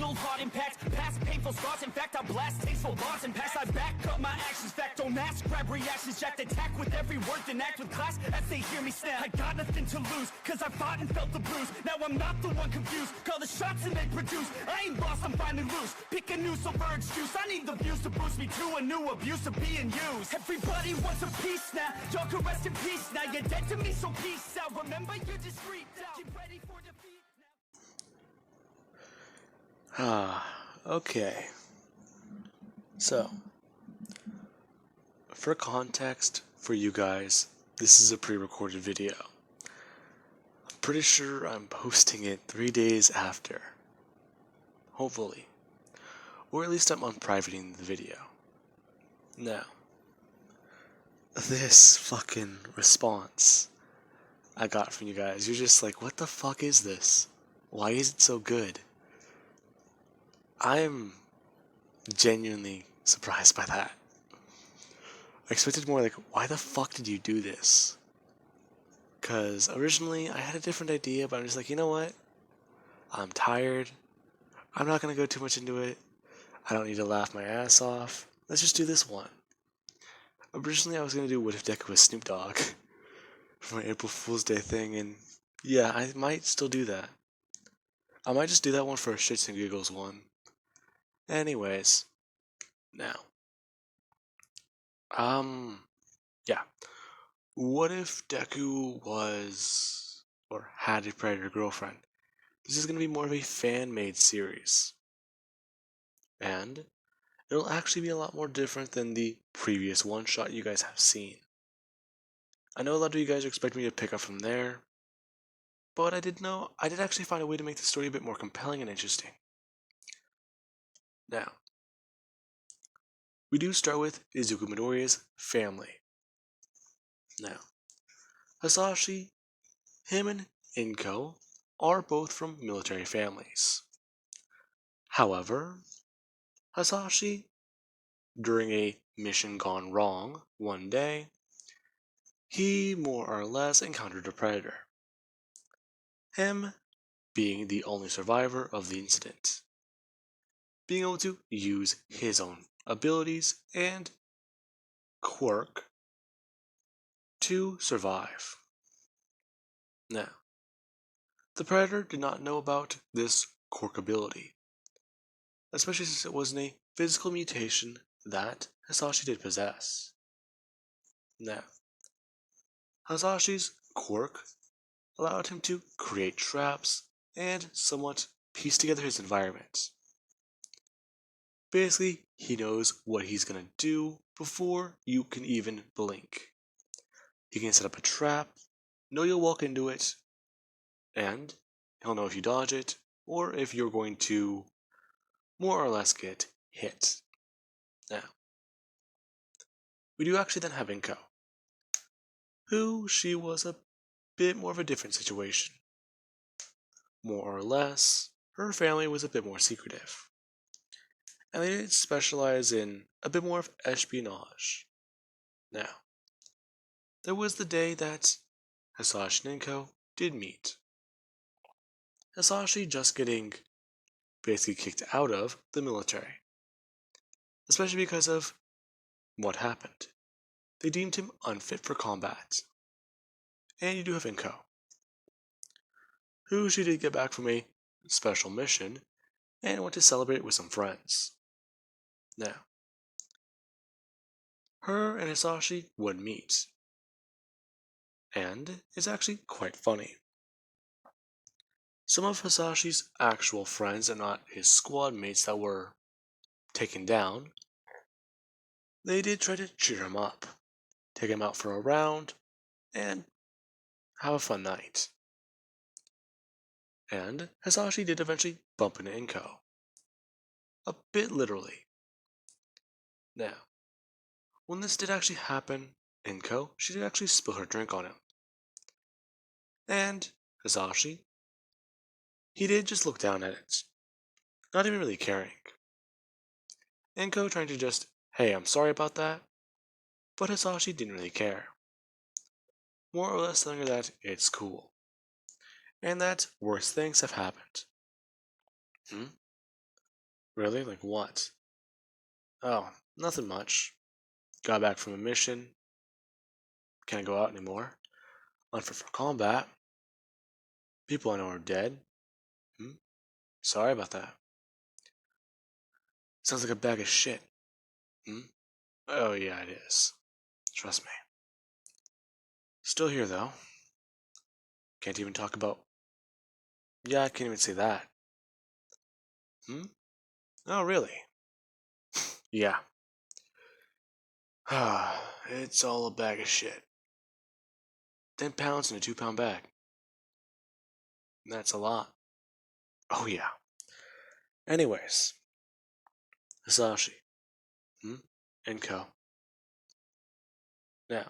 fatal heart impact, past painful scars. In fact, I blast tasteful bars and pass. I back up my actions, fact don't ask, grab reactions, jacked attack with every word, then act with class as they hear me snap. I got nothing to lose, cause I fought and felt the bruise. Now I'm not the one confused, call the shots and they produce. I ain't lost, I'm finally loose, pick a new silver excuse. I need the views to boost me to a new abuse of being used. Everybody wants a piece now, y'all can rest in peace now. You're dead to me, so peace out. Remember, you're just freaked out. Get ready for defeat now. Okay. So, for context for you guys, this is a pre-recorded video. I'm pretty sure I'm posting it 3 days after. Hopefully. Or at least I'm unprivating the video. Now, this fucking response I got from you guys, you're just like, what the fuck is this? Why is it so good? I'm genuinely surprised by that. I expected more like, why the fuck did you do this? Because originally I had a different idea, but I'm just like, you know what? I'm tired. I'm not going to go too much into it. I don't need to laugh my ass off. Let's just do this one. Originally I was going to do What If Deku was Snoop Dogg for my April Fool's Day thing, and yeah, I might still do that. I might just do that one for a shits and giggles one. Anyways, now, yeah. What if Deku was, or had a predator girlfriend? This is going to be more of a fan-made series. And it'll actually be a lot more different than the previous one-shot you guys have seen. I know a lot of you guys are expecting me to pick up from there, but I did actually find a way to make the story a bit more compelling and interesting. Now, we do start with Izuku Midoriya's family. Now, Hasashi, him and Inko are both from military families. However, Hasashi, during a mission gone wrong one day, he more or less encountered a predator. Him being the only survivor of the incident, being able to use his own abilities and quirk to survive. Now, the predator did not know about this quirk ability, especially since it wasn't a physical mutation that Hasashi did possess. Now, Hasashi's quirk allowed him to create traps and somewhat piece together his environment. Basically, he knows what he's gonna do before you can even blink. He can set up a trap, know you'll walk into it, and he'll know if you dodge it, or if you're going to more or less get hit. Now, we do actually then have Inko, who she was a bit more of a different situation. More or less, her family was a bit more secretive, and they did specialize in a bit more of espionage. Now, there was the day that Hasashi and Inko did meet. Hasashi just getting basically kicked out of the military, especially because of what happened. They deemed him unfit for combat. And you do have Inko, who she did get back from a special mission and went to celebrate with some friends. Now, her and Hasashi would meet, and it's actually quite funny. Some of Hasashi's actual friends and not his squad mates that were taken down, they did try to cheer him up, take him out for a round, and have a fun night. And Hasashi did eventually bump into Inko. A bit literally. Now, when this did actually happen, Inko, she did actually spill her drink on him. And Hasashi, he did just look down at it, not even really caring. Inko trying to just, hey, I'm sorry about that, but Hasashi didn't really care. More or less telling her that it's cool, and that worse things have happened. Really? Like what? Oh, nothing much. Got back from a mission. Can't go out anymore. Unfit for combat. People I know are dead. Hmm? Sorry about that. Sounds like a bag of shit. Hmm? Oh yeah, it is. Trust me. Still here though. Can't even talk about. Yeah, I can't even say that. Hmm? Oh really? Yeah. It's all a bag of shit. 10 pounds in a 2 pound bag. That's a lot. Oh yeah. Anyways, Hisashi. Hmm? And Ko. Now,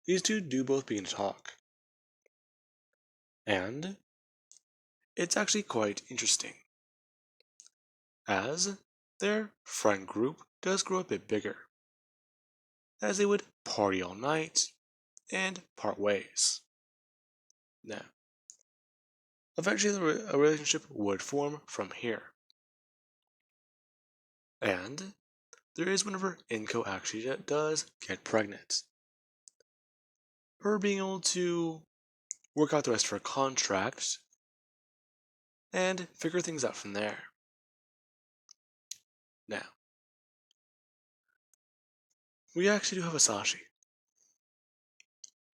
these two do both begin to talk. And it's actually quite interesting, as their friend group does grow a bit bigger, as they would party all night and part ways. Now, eventually a relationship would form from here. And there is whenever Inko actually does get pregnant. Her being able to work out the rest of her contract and figure things out from there. Now, we actually do have Asashi,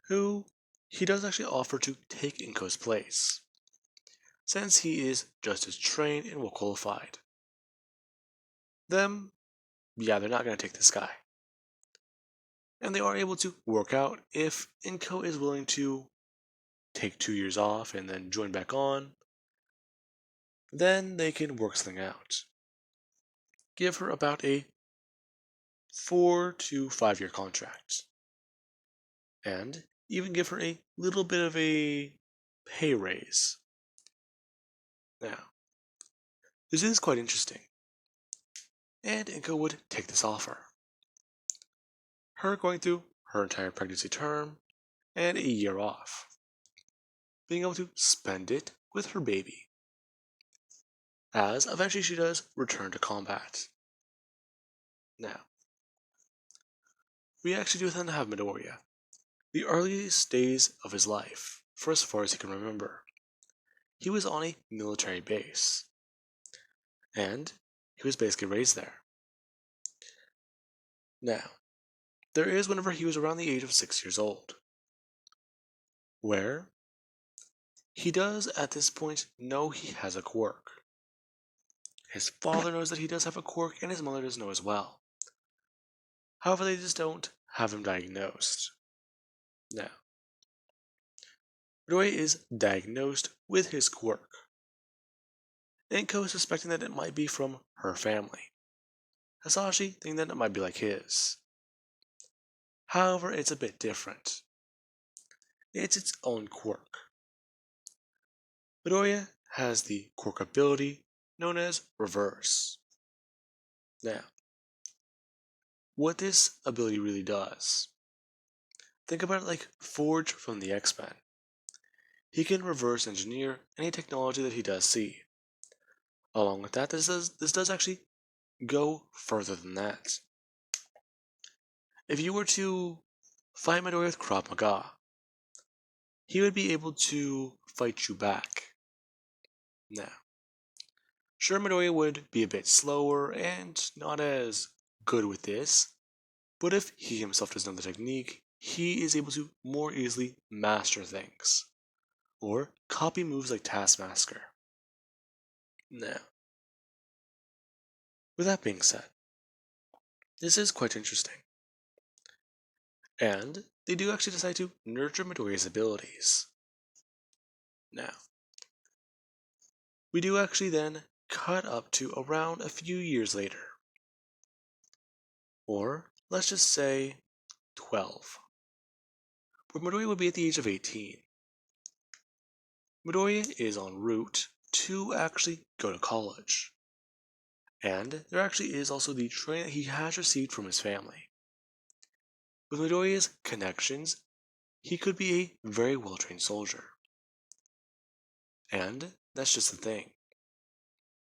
who he does actually offer to take Inko's place, since he is just as trained and well qualified. Them, yeah, they're not going to take this guy. And they are able to work out if Inko is willing to take 2 years off and then join back on, then they can work something out. Give her about a 4 to 5 year contract. And even give her a little bit of a pay raise. Now, this is quite interesting, and Inko would take this offer. Her going through her entire pregnancy term and a year off, being able to spend it with her baby, as eventually she does return to combat. Now, we actually do then have Midoriya, the earliest days of his life, for as far as he can remember. He was on a military base, and he was basically raised there. Now, there is whenever he was around the age of 6 years old, where he does at this point know he has a quirk. His father knows that he does have a quirk, and his mother does know as well. However, they just don't have him diagnosed. Now, Midoriya is diagnosed with his quirk, Inko suspecting that it might be from her family, Hisashi thinking that it might be like his. However, it's a bit different. It's its own quirk. Midoriya has the quirk ability known as Reverse. Now, what this ability really does, think about it like Forge from the X-Men. He can reverse engineer any technology that he does see. Along with that, this does actually go further than that. If you were to fight Midoriya with Krav Maga, he would be able to fight you back. Now, sure, Midoriya would be a bit slower and not as good with this, but if he himself does know the technique, he is able to more easily master things, or copy moves like Taskmaster. Now, with that being said, this is quite interesting. And they do actually decide to nurture Midoriya's abilities. Now, we do actually then cut up to around a few years later. Or, let's just say 12. Where Midoriya would be at the age of 18. Midoriya is en route to actually go to college. And there actually is also the training that he has received from his family. With Midoriya's connections, he could be a very well trained soldier. And that's just the thing.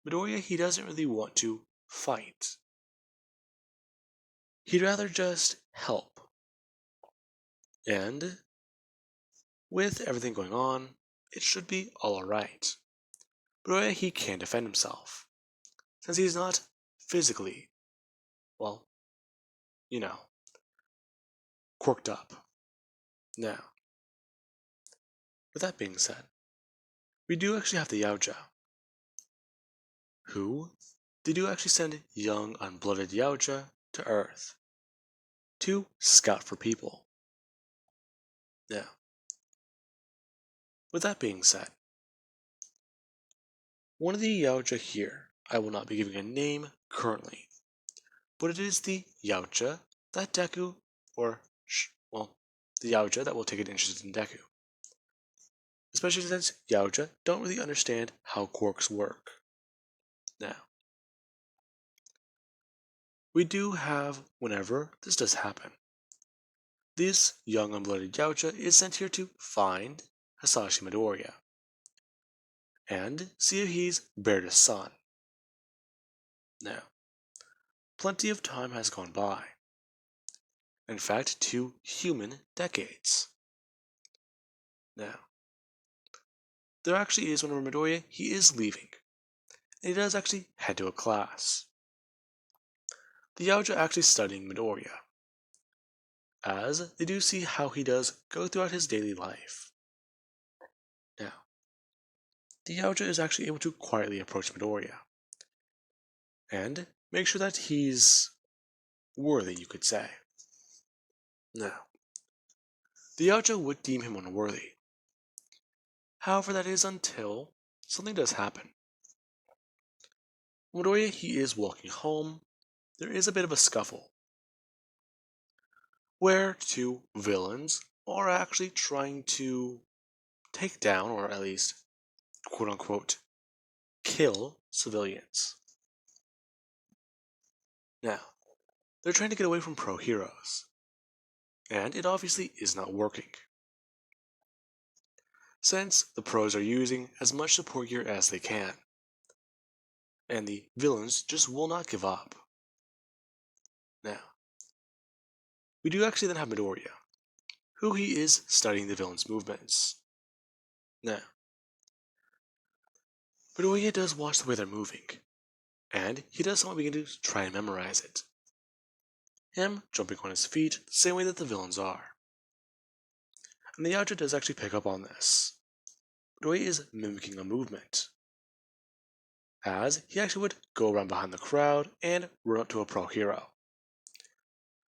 Midoriya, he doesn't really want to fight. He'd rather just help. And with everything going on, it should be all alright. But he can't defend himself, since he's not physically, well, you know, quirked up. Now, with that being said, we do actually have the Yautja, who they do actually send young, unblooded Yautja to Earth to scout for people. Now, with that being said, one of the Yautja here, I will not be giving a name currently, but it is the Yautja that Deku, the Yautja that will take an interest in Deku. Especially since Yautja don't really understand how quirks work. Now, we do have, whenever this does happen, this young unblooded Yautja is sent here to find Hisashi Midoriya and see if he's bared his son. Now, plenty of time has gone by. In fact, 2 human decades. Now, there actually is whenever Midoriya, he is leaving, and he does actually head to a class. The Yautja actually studying Midoriya, as they do see how he does go throughout his daily life. Now, the Yautja is actually able to quietly approach Midoriya, and make sure that he's worthy, you could say. Now, the Yautja would deem him unworthy. However, that is until something does happen. Midoriya, he is walking home. There is a bit of a scuffle, where 2 villains are actually trying to take down, or at least, quote unquote, kill civilians. Now, they're trying to get away from pro heroes, and it obviously is not working, since the pros are using as much support gear as they can, and the villains just will not give up. Now, we do actually then have Midoriya, who he is studying the villains' movements. Now, Midoriya does watch the way they're moving, and he does somewhat begin to try and memorize it. Him jumping on his feet the same way that the villains are. And the Yautja does actually pick up on this. Midoriya is mimicking a movement, as he actually would go around behind the crowd and run up to a pro hero.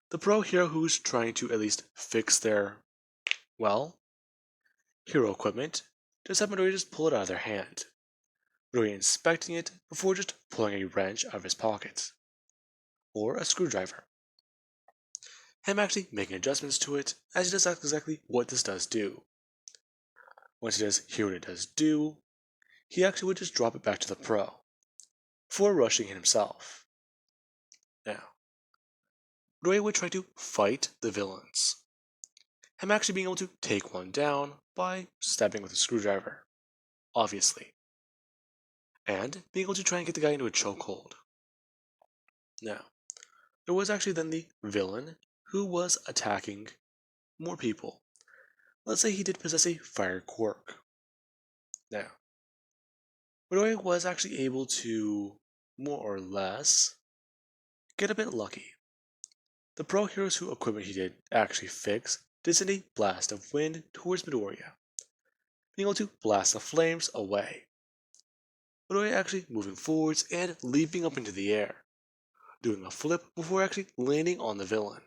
The pro hero who's trying to at least fix their, hero equipment, does have Midoriya just pull it out of their hand. Midoriya inspecting it before just pulling a wrench out of his pocket, or a screwdriver. Him actually making adjustments to it, as he does exactly what this does do. Once he does hear what it does do, he actually would just drop it back to the pro, before rushing it himself. Now, Midoriya would try to fight the villains, him actually being able to take one down by stabbing with a screwdriver, obviously, and being able to try and get the guy into a chokehold. Now, there was actually then the villain who was attacking more people. Let's say he did possess a fire quirk. Now, Midoriya was actually able to, more or less, get a bit lucky. The pro heroes whose equipment he did actually fix did send a blast of wind towards Midoriya, being able to blast the flames away. Midoriya actually moving forwards and leaping up into the air, doing a flip before actually landing on the villain.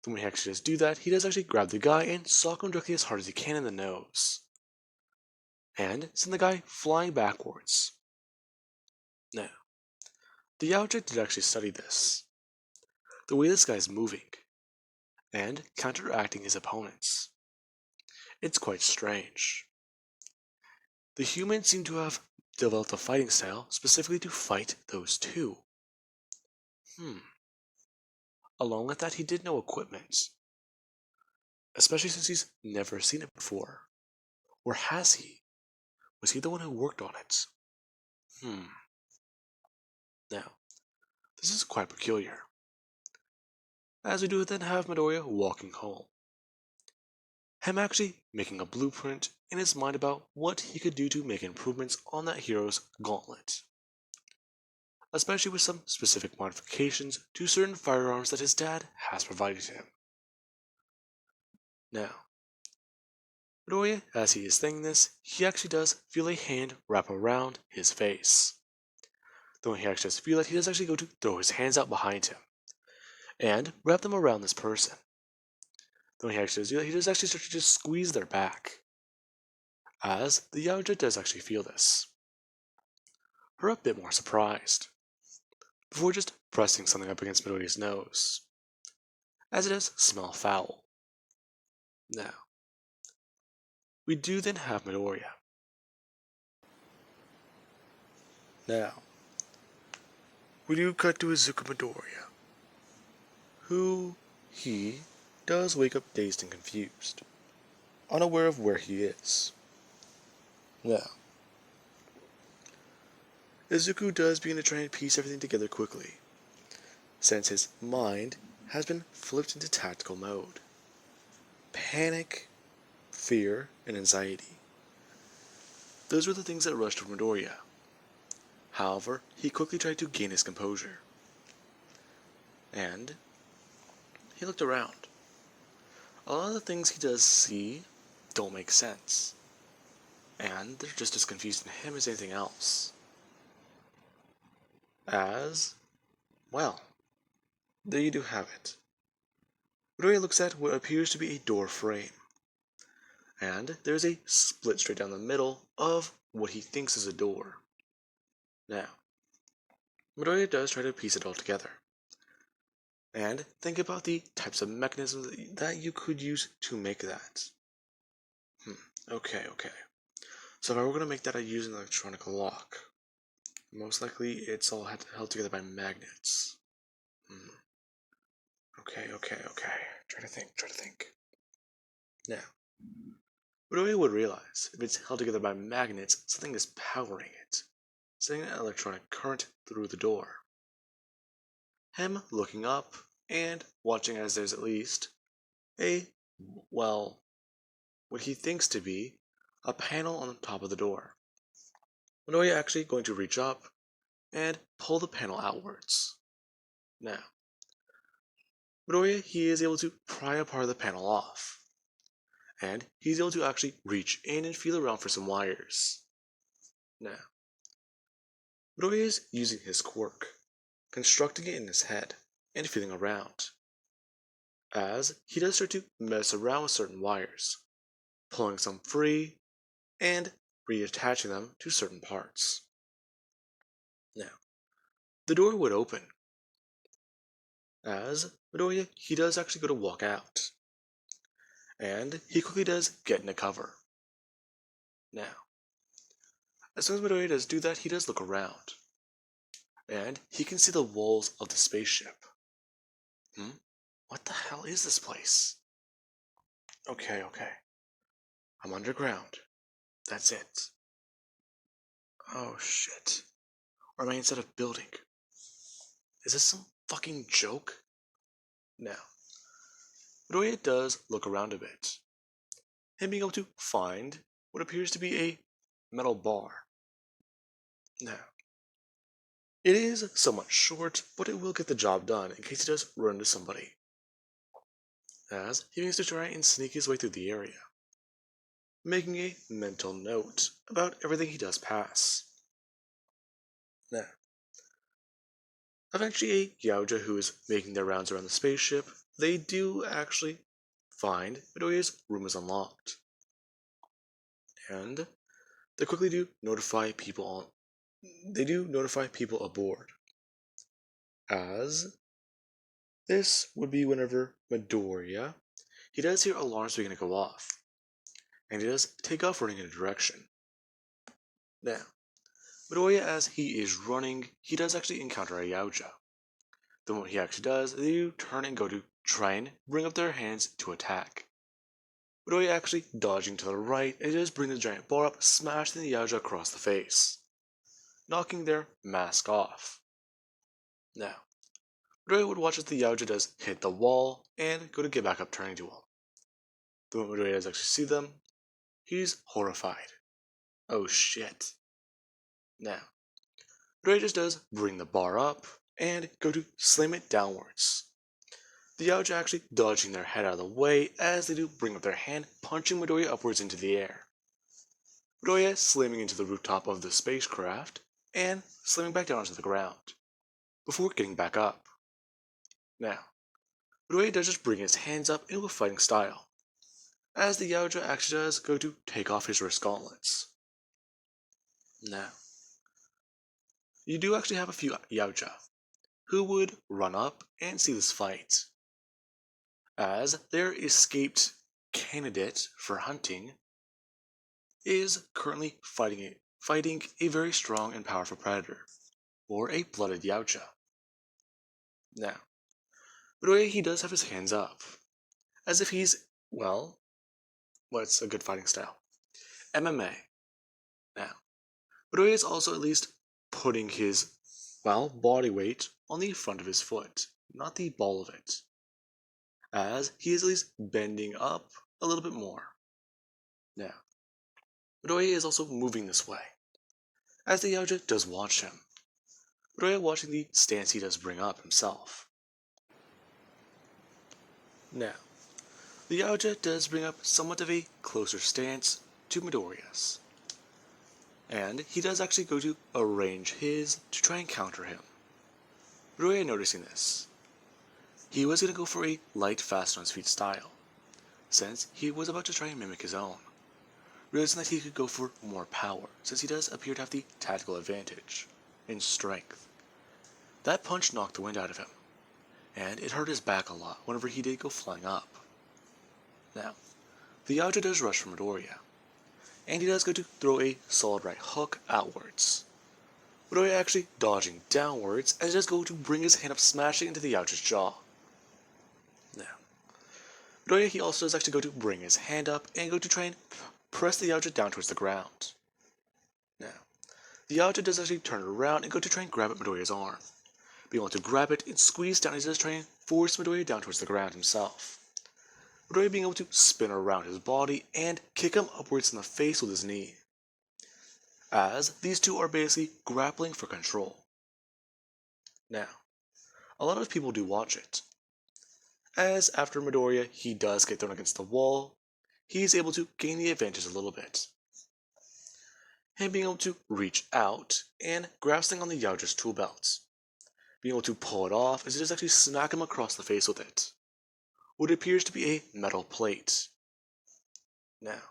Then when he actually does do that, he does actually grab the guy and sock him directly as hard as he can in the nose, and send the guy flying backwards. Now, the Yautja did actually study this, the way this guy's moving, and counteracting his opponents. It's quite strange. The humans seem to have developed a fighting style specifically to fight those 2. Along with that, he did know equipment, especially since he's never seen it before. Or has he? Was he the one who worked on it? Now, this is quite peculiar, as we do then have Midoriya walking home. Him actually making a blueprint in his mind about what he could do to make improvements on that hero's gauntlet, especially with some specific modifications to certain firearms that his dad has provided him. Now, Midoriya, as he is saying this, he actually does feel a hand wrap around his face. Though he actually does feel it, he does actually go to throw his hands out behind him and wrap them around this person. Though he actually does do that, he does actually start to just squeeze their back, as the Yautja does actually feel this. Her a bit more surprised, before just pressing something up against Midoriya's nose, as it does smell foul. Now, we do then have Midoriya. Now, we do cut to Izuku Midoriya, who he does wake up dazed and confused, unaware of where he is. Now, Izuku does begin to try and piece everything together quickly, since his mind has been flipped into tactical mode. Panic, fear, and anxiety. Those were the things that rushed over Midoriya. However, he quickly tried to gain his composure. And he looked around. A lot of the things he does see don't make sense, and they're just as confusing to him as anything else. As, well, there you do have it. Midoriya looks at what appears to be a door frame, and there's a split straight down the middle of what he thinks is a door. Now, Midoriya does try to piece it all together, and think about the types of mechanisms that you could use to make that. Okay. So if I were going to make that, I'd use an electronic lock. Most likely, it's all held together by magnets. Okay. Try to think. Now, Midoriya would realize if it's held together by magnets, something is powering it, sending an electronic current through the door. Him looking up and watching as there's at least what he thinks to be a panel on the top of the door. Midoriya actually going to reach up and pull the panel outwards. Now, Midoriya, he is able to pry a part of the panel off, and he's able to actually reach in and feel around for some wires. Now, Midoriya is using his quirk, constructing it in his head, and feeling around, as he does start to mess around with certain wires, pulling some free and reattaching them to certain parts. Now, the door would open, as Midoriya, he does actually go to walk out, and he quickly does get into cover. Now, as soon as Midoriya does do that, he does look around, and he can see the walls of the spaceship. What the hell is this place? Okay. I'm underground. That's it. Oh shit. Or am I inside a building? Is this some fucking joke? Now, Midoriya does look around a bit, him being able to find what appears to be a metal bar. Now, it is somewhat short, but it will get the job done in case he does run into somebody, as he begins to try and sneak his way through the area, making a mental note about everything he does pass. Now, eventually a Yautja who is making their rounds around the spaceship, they do actually find Midoriya's room is unlocked, and they quickly do notify people aboard, as this would be whenever Midoriya, he does hear alarms begin to go off, and he does take off running in a direction. Now, Midoriya, as he is running, he does actually encounter a Yautja. Then what he actually does, they do turn and go to try and bring up their hands to attack. Midoriya actually dodging to the right, and he does bring the giant bar up, smashing the Yautja across the face, knocking their mask off. Now, Midoriya would watch as the Yautja does hit the wall and go to get back up, turning to him. The moment Midoriya does actually see them, he's horrified. Oh shit. Now, Midoriya just does bring the bar up and go to slam it downwards. The Yautja actually dodging their head out of the way as they do bring up their hand, punching Midoriya upwards into the air. Midoriya slamming into the rooftop of the spacecraft and slamming back down onto the ground, before getting back up. Now, Midoriya does just bring his hands up into a fighting style, as the Yautja actually does go to take off his wrist gauntlets. Now, you do actually have a few Yautja who would run up and see this fight, as their escaped candidate for hunting is currently fighting a very strong and powerful predator, or a blooded Yautja. Now, Midoriya, he does have his hands up, as if he's, well, what's a good fighting style? MMA. Now, Midoriya is also at least putting his, body weight on the front of his foot, not the ball of it, as he is at least bending up a little bit more. Now, Midoriya is also moving this way, as the Yautja does watch him. Midoriya watching the stance he does bring up himself. Now, the Yautja does bring up somewhat of a closer stance to Midoriya's, and he does actually go to arrange his to try and counter him. Midoriya noticing this, he was going to go for a light, fast on his feet style, since he was about to try and mimic his own, realizing that he could go for more power, since he does appear to have the tactical advantage in strength. That punch knocked the wind out of him, and it hurt his back a lot whenever he did go flying up. Now, the Yautja does rush for Midoriya, and he does go to throw a solid right hook outwards. Midoriya actually dodging downwards as he does go to bring his hand up, smashing into the Yautja's jaw. Now, Midoriya, he also does actually go to bring his hand up and go to try and press the Yautja down towards the ground. Now, the Yautja does actually turn around and go to try and grab at Midoriya's arm, being able to grab it and squeeze down as he does try and force Midoriya down towards the ground himself. Midoriya being able to spin around his body and kick him upwards in the face with his knee, as these two are basically grappling for control. Now, a lot of people do watch it, as after Midoriya he does get thrown against the wall, he's able to gain the advantage a little bit. Him being able to reach out and grab something on the Yautja's tool belt, being able to pull it off as he does actually smack him across the face with it, what appears to be a metal plate. Now,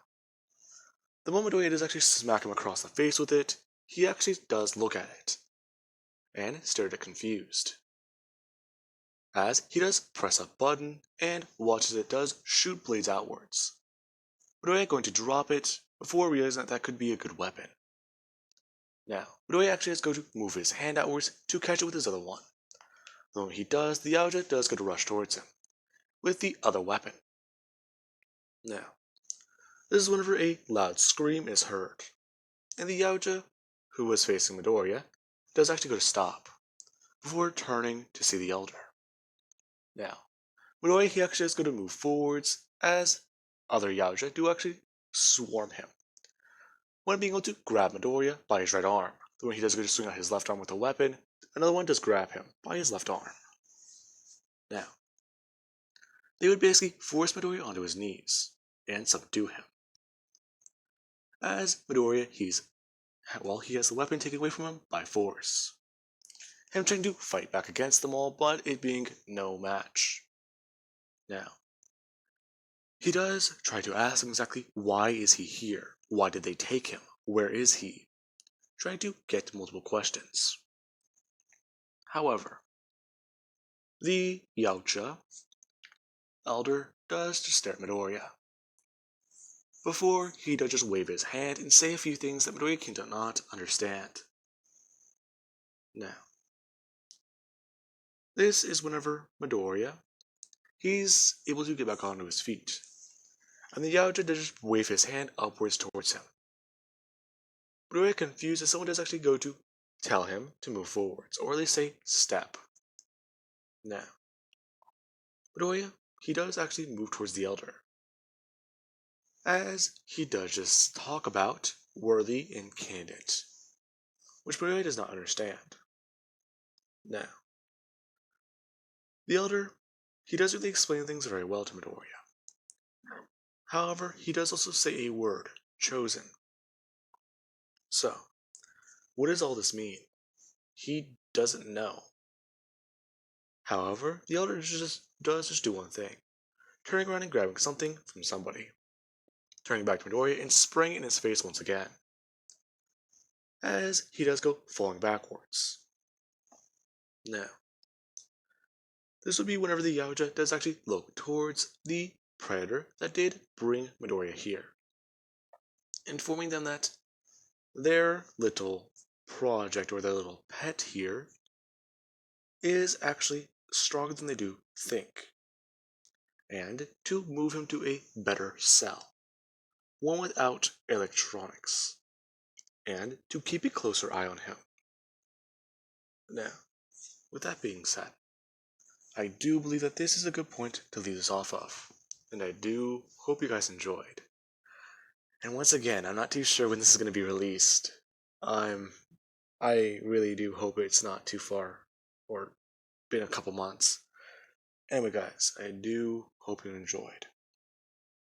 the moment Midoriya does actually smack him across the face with it, he actually does look at it, and stare at it confused, as he does press a button and watch as it does shoot blades outwards. Midoriya going to drop it before realizing that could be a good weapon. Now, Midoriya actually has to go to move his hand outwards to catch it with his other one. The moment he does, the Yautja does go to rush towards him with the other weapon. Now, this is whenever a loud scream is heard, and the Yautja, who was facing Midoriya, does actually go to stop, before turning to see the Elder. Now, Midoriya, he actually has to go to move forwards, as other Yautja do actually swarm him, one being able to grab Midoriya by his right arm. The one he does go to swing out his left arm with a weapon, another one does grab him by his left arm. Now, they would basically force Midoriya onto his knees and subdue him. As Midoriya, he has the weapon taken away from him by force. Him trying to fight back against them all, but it being no match. Now, he does try to ask him exactly why is he here? Why did they take him? Where is he? Trying to get multiple questions. However, the Yautja Elder does just stare at Midoriya, before he does just wave his hand and say a few things that Midoriya cannot understand. Now, this is whenever Midoriya, he's able to get back onto his feet, and the Yautja does just wave his hand upwards towards him. Midoriya, confused as someone does actually go to tell him to move forwards, or at least say step. Now, Midoriya, he does actually move towards the Elder, as he does just talk about worthy and candidate, which Midoriya does not understand. Now, the Elder, he does really explain things very well to Midoriya. However, he does also say a word, chosen. So, what does all this mean? He doesn't know. However, the Elder does just do one thing, turning around and grabbing something from somebody, turning back to Midoriya and spraying it in his face once again, as he does go falling backwards. Now, this would be whenever the Yautja does actually look towards the predator that did bring Midoriya here, informing them that their little project or their little pet here is actually stronger than they do think, and to move him to a better cell, one without electronics, and to keep a closer eye on him. Now, with that being said, I do believe that this is a good point to leave this off of, and I do hope you guys enjoyed. And once again, I'm not too sure when this is going to be released. I really do hope it's not too far, or been a couple months. Anyway, guys, I do hope you enjoyed.